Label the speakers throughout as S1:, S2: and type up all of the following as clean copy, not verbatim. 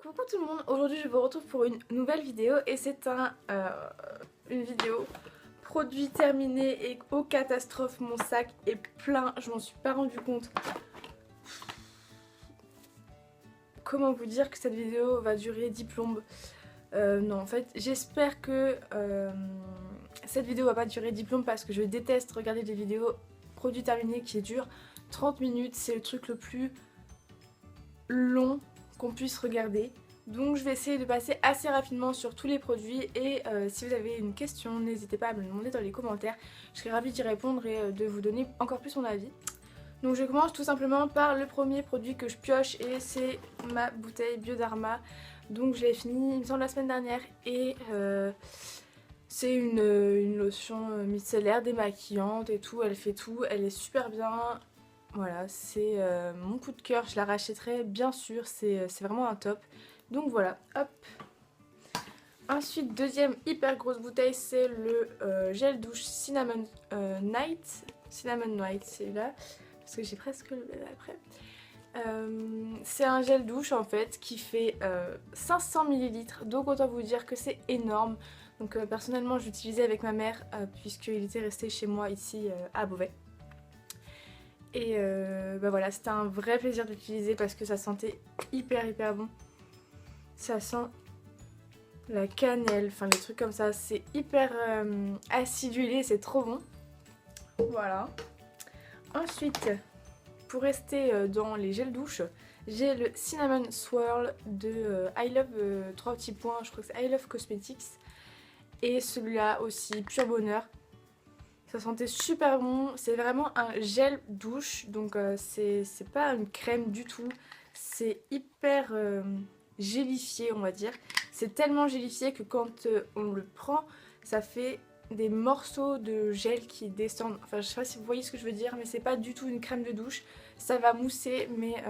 S1: Coucou tout le monde, aujourd'hui je vous retrouve pour une nouvelle vidéo et c'est une vidéo produit terminé et aux catastrophes. Mon sac est plein, je m'en suis pas rendu compte. Comment vous dire que cette vidéo va durer 10 plombes? Non, en fait j'espère que cette vidéo va pas durer 10 plombes parce que je déteste regarder des vidéos produits terminés qui durent 30 minutes. C'est le truc le plus long qu'on puisse regarder. Donc je vais essayer de passer assez rapidement sur tous les produits et si vous avez une question, n'hésitez pas à me le demander dans les commentaires. Je serai ravie d'y répondre et de vous donner encore plus mon avis. Donc je commence tout simplement par le premier produit que je pioche et c'est ma bouteille Bioderma. Donc je l'ai fini, il me semble, la semaine dernière et c'est une lotion micellaire démaquillante et tout, elle fait tout, elle est super bien. Voilà, c'est mon coup de cœur, je la rachèterai bien sûr, c'est vraiment un top. Donc voilà, hop. Ensuite, deuxième hyper grosse bouteille, c'est le gel douche Cinnamon Night. Cinnamon Night, c'est là, parce que j'ai presque le après. C'est un gel douche en fait qui fait 500 ml, donc autant vous dire que c'est énorme. Donc personnellement, je l'utilisais avec ma mère puisqu'il était resté chez moi ici à Beauvais. Et bah voilà, c'était un vrai plaisir d'utiliser parce que ça sentait hyper bon. Ça sent la cannelle, enfin les trucs comme ça, c'est hyper acidulé, c'est trop bon. Voilà. Ensuite, pour rester dans les gels douche, j'ai le Cinnamon Swirl de I Love 3 petits points, je crois que c'est I Love Cosmetics. Et celui-là aussi, pur bonheur. Ça sentait super bon, c'est vraiment un gel douche, donc c'est pas une crème du tout, c'est hyper gélifié on va dire. C'est tellement gélifié que quand on le prend, ça fait des morceaux de gel qui descendent. Enfin je sais pas si vous voyez ce que je veux dire, mais c'est pas du tout une crème de douche, ça va mousser mais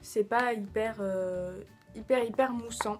S1: c'est pas hyper moussant.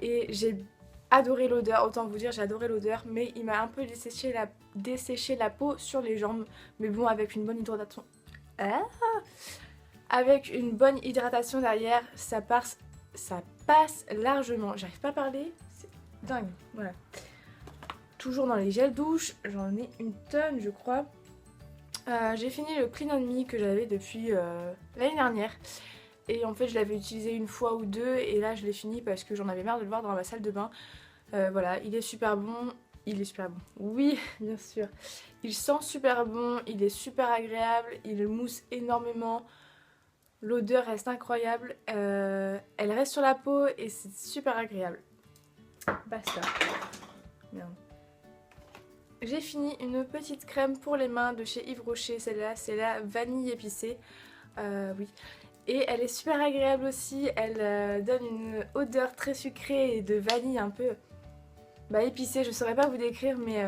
S1: Et j'ai adoré l'odeur, autant vous dire j'ai adoré l'odeur, mais il m'a un peu desséché la peau sur les jambes, mais bon avec une bonne hydratation. Avec une bonne hydratation derrière, ça passe largement. J'arrive pas à parler, c'est dingue, voilà. Toujours dans les gels douche, j'en ai une tonne je crois. J'ai fini le Clean On Me que j'avais depuis l'année dernière. Et en fait je l'avais utilisé une fois ou deux et là je l'ai fini parce que j'en avais marre de le voir dans ma salle de bain. Voilà, il est super bon. Il est super bon. Oui, bien sûr. Il sent super bon, il est super agréable, il mousse énormément. L'odeur reste incroyable. Elle reste sur la peau et c'est super agréable. Basta. Merde. J'ai fini une petite crème pour les mains de chez Yves Rocher. Celle-là, c'est la vanille épicée. Oui. Et elle est super agréable aussi. Elle donne une odeur très sucrée et de vanille un peu épicée. Je saurais pas vous décrire, mais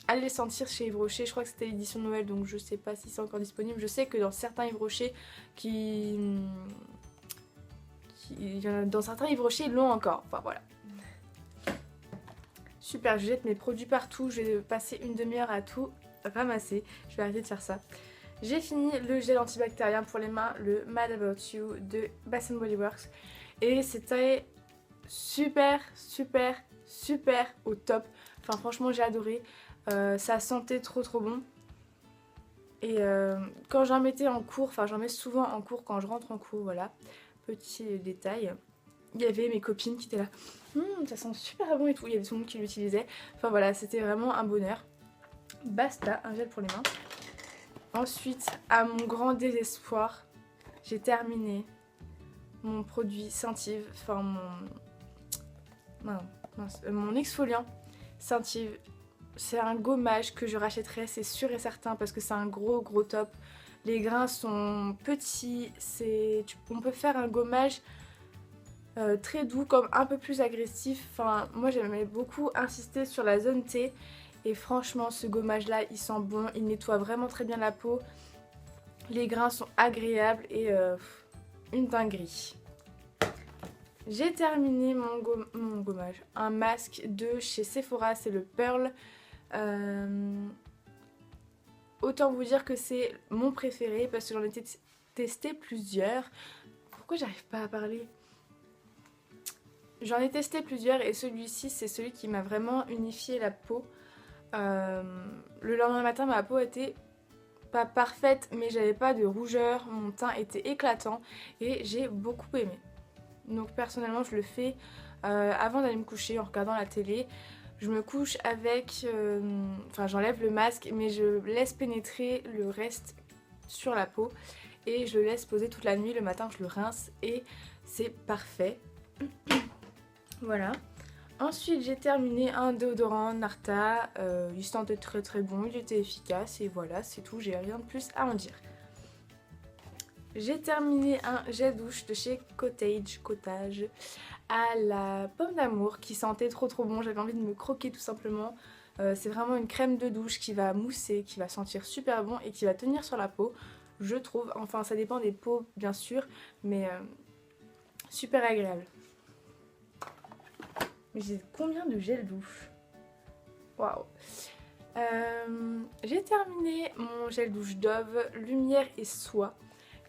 S1: allez les sentir chez Yves Rocher. Je crois que c'était l'édition de Noël, donc je sais pas si c'est encore disponible. Je sais que dans certains Yves Rocher dans certains Yves Rocher, ils l'ont encore. Enfin voilà. Super, je jette mes produits partout. Je vais passer une demi-heure à tout ramasser. Je vais arrêter de faire ça. J'ai fini le gel antibactérien pour les mains, le Mad About You de Bath Body Works. Et c'était super au top. Enfin franchement j'ai adoré. Ça sentait trop bon. Et quand j'en mettais en cours, enfin j'en mets souvent en cours quand je rentre en cours, voilà. Petit détail. Il y avait mes copines qui étaient là. Ça sent super bon et tout. Il y avait tout le monde qui l'utilisait. Enfin voilà, c'était vraiment un bonheur. Basta, un gel pour les mains. Ensuite, à mon grand désespoir, j'ai terminé mon produit Scentive, enfin mon exfoliant Scentive. C'est un gommage que je rachèterai, c'est sûr et certain, parce que c'est un gros top. Les grains sont petits, on peut faire un gommage très doux comme un peu plus agressif. Enfin, moi j'aimais beaucoup insister sur la zone T. Et franchement ce gommage là il sent bon, il nettoie vraiment très bien la peau. Les grains sont agréables et une dinguerie. J'ai terminé mon gommage. Un masque de chez Sephora, c'est le Pearl. Autant vous dire que c'est mon préféré parce que j'en ai testé plusieurs. Pourquoi j'arrive pas à parler ? J'en ai testé plusieurs et celui-ci c'est celui qui m'a vraiment unifié la peau. Le lendemain matin ma peau était pas parfaite mais j'avais pas de rougeur, mon teint était éclatant et j'ai beaucoup aimé. Donc personnellement je le fais avant d'aller me coucher en regardant la télé. Je me couche avec, enfin j'enlève le masque mais je laisse pénétrer le reste sur la peau et je le laisse poser toute la nuit. Le matin je le rince et c'est parfait. Voilà. Ensuite j'ai terminé un déodorant Narta, il sentait très très bon, il était efficace et voilà c'est tout, j'ai rien de plus à en dire. J'ai terminé un gel douche de chez Cottage à la pomme d'amour qui sentait trop trop bon, j'avais envie de me croquer tout simplement. C'est vraiment une crème de douche qui va mousser, qui va sentir super bon et qui va tenir sur la peau, je trouve. Enfin ça dépend des peaux bien sûr, mais super agréable. Mais j'ai combien de gel douche? Waouh. J'ai terminé mon gel douche Dove Lumière et Soie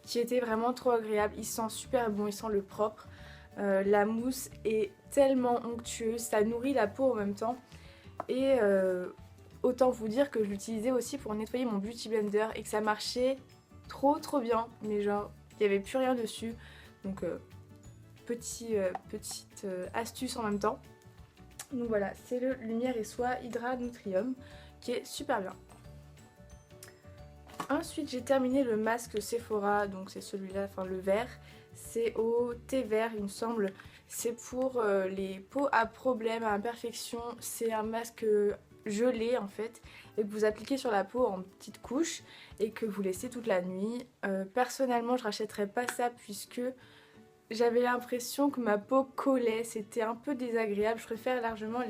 S1: qui était vraiment trop agréable. Il sent super bon, il sent le propre. La mousse est tellement onctueuse, ça nourrit la peau en même temps. Et autant vous dire que je l'utilisais aussi pour nettoyer mon beauty blender et que ça marchait trop bien. Mais genre, il n'y avait plus rien dessus. Donc petite astuce en même temps. Donc voilà, c'est le Lumière et Soie Hydra Nutrium qui est super bien. Ensuite j'ai terminé le masque Sephora, donc c'est celui-là, enfin le vert. C'est au thé vert il me semble. C'est pour les peaux à problème, à imperfection. C'est un masque gelé en fait et que vous appliquez sur la peau en petites couches et que vous laissez toute la nuit. Personnellement je rachèterais pas ça puisque j'avais l'impression que ma peau collait, c'était un peu désagréable. Je préfère largement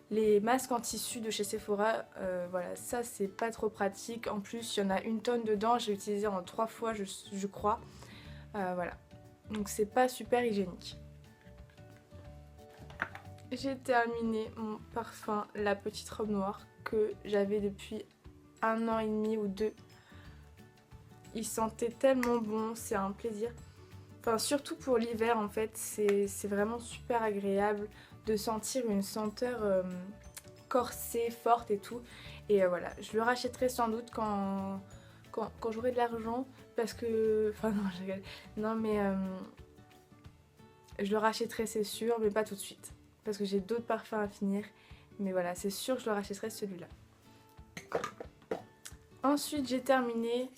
S1: les masques en tissu de chez Sephora. Voilà, ça c'est pas trop pratique. En plus, il y en a une tonne dedans. J'ai utilisé en 3 fois, je crois. Voilà, donc c'est pas super hygiénique. J'ai terminé mon parfum La Petite Robe Noire que j'avais depuis 1 an et demi ou 2. Il sentait tellement bon, c'est un plaisir. Enfin, surtout pour l'hiver en fait, c'est vraiment super agréable de sentir une senteur corsée, forte et tout. Et voilà, je le rachèterai sans doute quand j'aurai de l'argent parce que... Enfin non, je rigole. Non mais je le rachèterai c'est sûr, mais pas tout de suite. Parce que j'ai d'autres parfums à finir. Mais voilà, c'est sûr que je le rachèterai celui-là. Ensuite, j'ai terminé,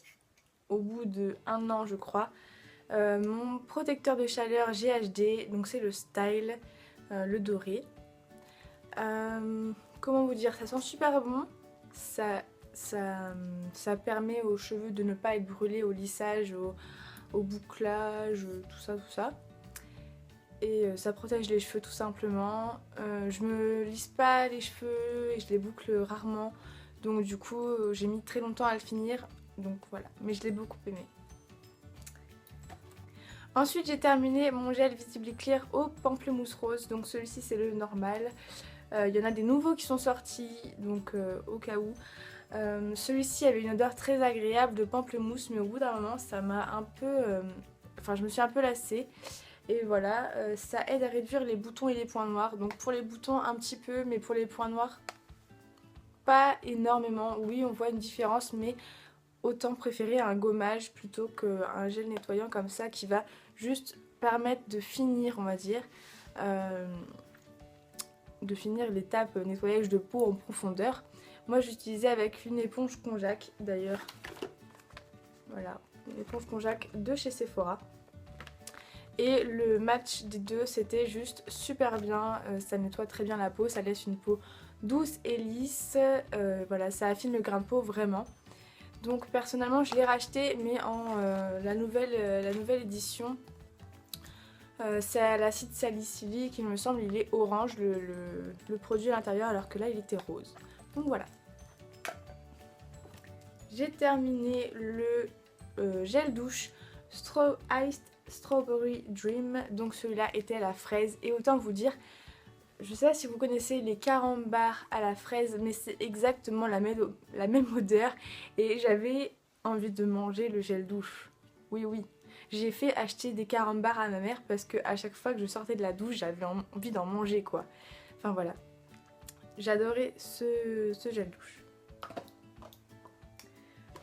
S1: au bout de 1 an je crois, mon protecteur de chaleur GHD, donc c'est le Style, le doré. Comment vous dire, ça sent super bon, ça permet aux cheveux de ne pas être brûlés au lissage, au bouclage, tout ça. Et ça protège les cheveux tout simplement. Je me lisse pas les cheveux et je les boucle rarement, donc du coup j'ai mis très longtemps à le finir, donc voilà, mais je l'ai beaucoup aimé. Ensuite j'ai terminé mon gel Visibly Clear au pamplemousse rose, donc celui-ci c'est le normal. Il y en a des nouveaux qui sont sortis, donc au cas où. Celui-ci avait une odeur très agréable de pamplemousse, mais au bout d'un moment ça m'a un peu... Enfin je me suis un peu lassée. Et voilà, ça aide à réduire les boutons et les points noirs. Donc pour les boutons un petit peu, mais pour les points noirs pas énormément. Oui on voit une différence, mais... Autant préférer un gommage plutôt qu'un gel nettoyant comme ça qui va juste permettre de finir, on va dire, de finir l'étape nettoyage de peau en profondeur. Moi j'utilisais avec une éponge Conjac d'ailleurs. Voilà, une éponge Conjac de chez Sephora. Et le match des deux c'était juste super bien, ça nettoie très bien la peau, ça laisse une peau douce et lisse, voilà, ça affine le grain de peau vraiment. Donc personnellement je l'ai racheté mais en la nouvelle édition. C'est à l'acide salicylique, il me semble il est orange le produit à l'intérieur alors que là il était rose. Donc voilà. J'ai terminé le gel douche Iced Strawberry Dream. Donc celui-là était à la fraise et autant vous dire... Je sais pas si vous connaissez les carambars à la fraise, mais c'est exactement la même odeur. Et j'avais envie de manger le gel douche. Oui. J'ai fait acheter des carambars à ma mère parce que à chaque fois que je sortais de la douche, j'avais envie d'en manger quoi. Enfin voilà. J'adorais ce gel douche.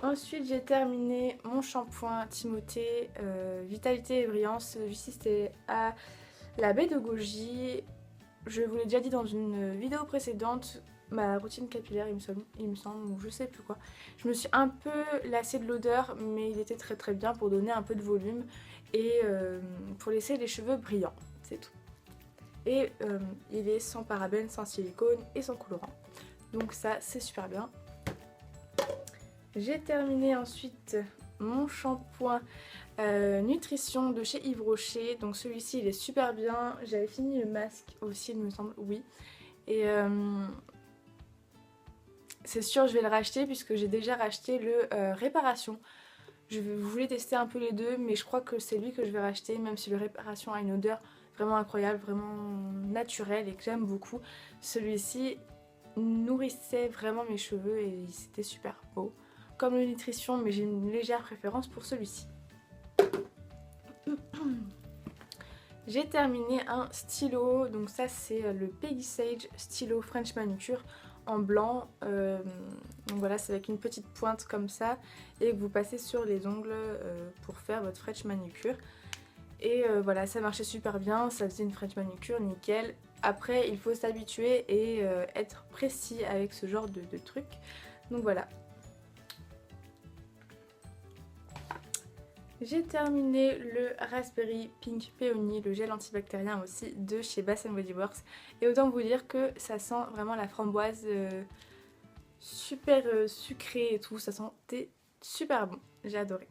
S1: Ensuite j'ai terminé mon shampoing Timothée Vitalité et Brillance. Celui-ci c'était à la baie de Goji. Je vous l'ai déjà dit dans une vidéo précédente, ma routine capillaire il me semble, ou je sais plus quoi. Je me suis un peu lassée de l'odeur mais il était très bien pour donner un peu de volume et pour laisser les cheveux brillants, c'est tout. Et il est sans parabènes, sans silicone et sans colorant. Donc ça c'est super bien. J'ai terminé ensuite mon shampoing nutrition de chez Yves Rocher. Donc celui-ci il est super bien. J'avais fini le masque aussi il me semble, oui. Et c'est sûr je vais le racheter puisque j'ai déjà racheté le réparation. Je voulais tester un peu les deux mais je crois que c'est lui que je vais racheter, même si le réparation a une odeur vraiment incroyable, vraiment naturelle et que j'aime beaucoup. Celui-ci nourrissait vraiment mes cheveux et c'était super beau. Comme le nutrition, mais j'ai une légère préférence pour celui-ci. J'ai terminé un stylo, donc ça c'est le Peggy Sage stylo French manucure en blanc. Donc voilà, c'est avec une petite pointe comme ça et que vous passez sur les ongles pour faire votre French manucure. Et voilà, ça marchait super bien, ça faisait une French manucure nickel. Après, il faut s'habituer et être précis avec ce genre de truc. Donc voilà. J'ai terminé le Raspberry Pink Peony, le gel antibactérien aussi de chez Bath Body Works. Et autant vous dire que ça sent vraiment la framboise super sucrée et tout, ça sentait super bon, j'ai adoré.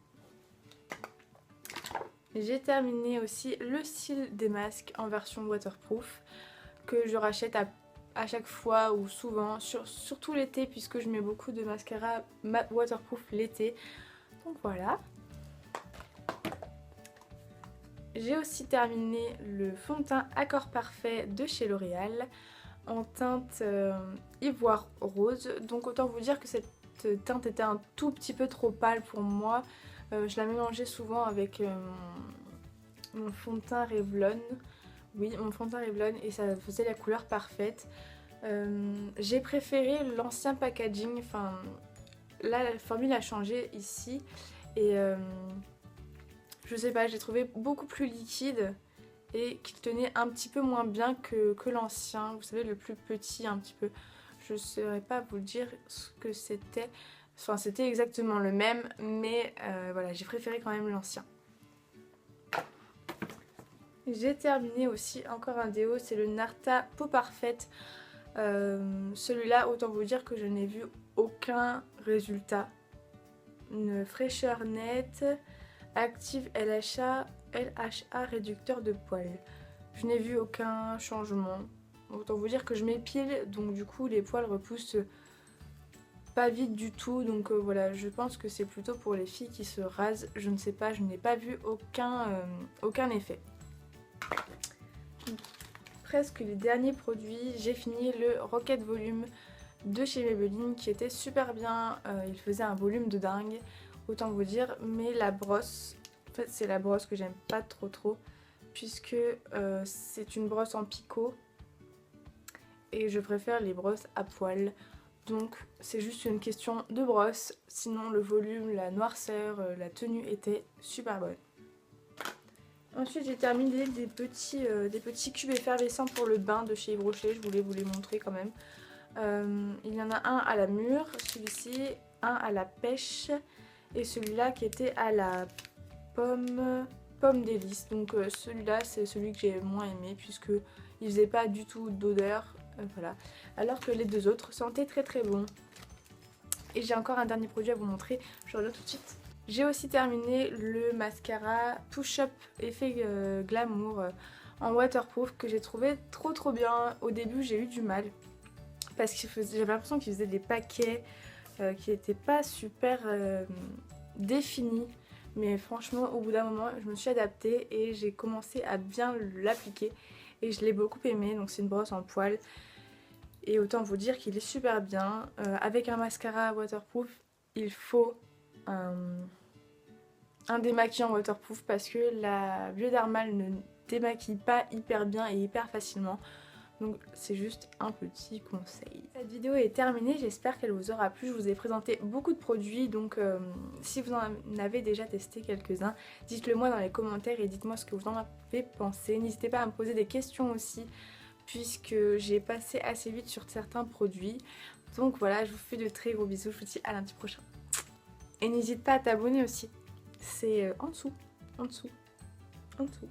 S1: J'ai terminé aussi le cil des masques en version waterproof que je rachète à chaque fois ou souvent, surtout l'été puisque je mets beaucoup de mascara waterproof l'été. Donc voilà. J'ai aussi terminé le fond de teint Accord Parfait de chez L'Oréal en teinte ivoire rose. Donc autant vous dire que cette teinte était un tout petit peu trop pâle pour moi. Je la mélangeais souvent avec mon fond de teint Revlon. Oui, mon fond de teint Revlon et ça faisait la couleur parfaite. J'ai préféré l'ancien packaging. Enfin, là la formule a changé ici et je sais pas, j'ai trouvé beaucoup plus liquide et qu'il tenait un petit peu moins bien que l'ancien. Vous savez, le plus petit un petit peu. Je ne saurais pas vous dire ce que c'était. Enfin, c'était exactement le même, mais voilà, j'ai préféré quand même l'ancien. J'ai terminé aussi encore un déo, c'est le Narta Peau Parfaite. Celui-là, autant vous dire que je n'ai vu aucun résultat. Une fraîcheur nette. Active LHA réducteur de poils. Je n'ai vu aucun changement. Autant vous dire que je m'épile, donc du coup les poils repoussent pas vite du tout. Donc voilà, je pense que c'est plutôt pour les filles qui se rasent. Je ne sais pas, je n'ai pas vu aucun effet. Presque les derniers produits, j'ai fini le Rocket Volume de chez Maybelline qui était super bien. Il faisait un volume de dingue. Autant vous dire, mais la brosse, en fait c'est la brosse que j'aime pas trop puisque c'est une brosse en picot et je préfère les brosses à poil, donc c'est juste une question de brosse. Sinon le volume, la noirceur, la tenue était super bonne. Ensuite j'ai terminé des petits cubes effervescents pour le bain de chez Yves Rocher, je voulais vous les montrer quand même. Il y en a un à la mûre, celui-ci, un à la pêche et celui-là qui était à la pomme délice. Donc celui-là c'est celui que j'ai moins aimé puisque il faisait pas du tout d'odeur, voilà. Alors que les deux autres sentaient très bon. Et j'ai encore un dernier produit à vous montrer, je reviens tout de suite. J'ai aussi terminé le mascara Push Up Effet Glamour en waterproof que j'ai trouvé trop bien. Au début j'ai eu du mal parce que j'avais l'impression qu'il faisait des paquets qui n'étaient pas super définis. Mais franchement au bout d'un moment je me suis adaptée et j'ai commencé à bien l'appliquer. Et je l'ai beaucoup aimé, donc c'est une brosse en poil. Et autant vous dire qu'il est super bien. Avec un mascara waterproof, il faut un démaquillant waterproof parce que la Biodermal ne démaquille pas hyper bien et hyper facilement. Donc c'est juste un petit conseil. Cette vidéo est terminée, j'espère qu'elle vous aura plu. Je vous ai présenté beaucoup de produits, donc si vous en avez déjà testé quelques-uns, dites-le moi dans les commentaires et dites-moi ce que vous en avez pensé. N'hésitez pas à me poser des questions aussi, puisque j'ai passé assez vite sur certains produits. Donc voilà, je vous fais de très gros bisous, je vous dis à lundi prochain. Et n'hésite pas à t'abonner aussi, c'est en dessous, en dessous, en dessous.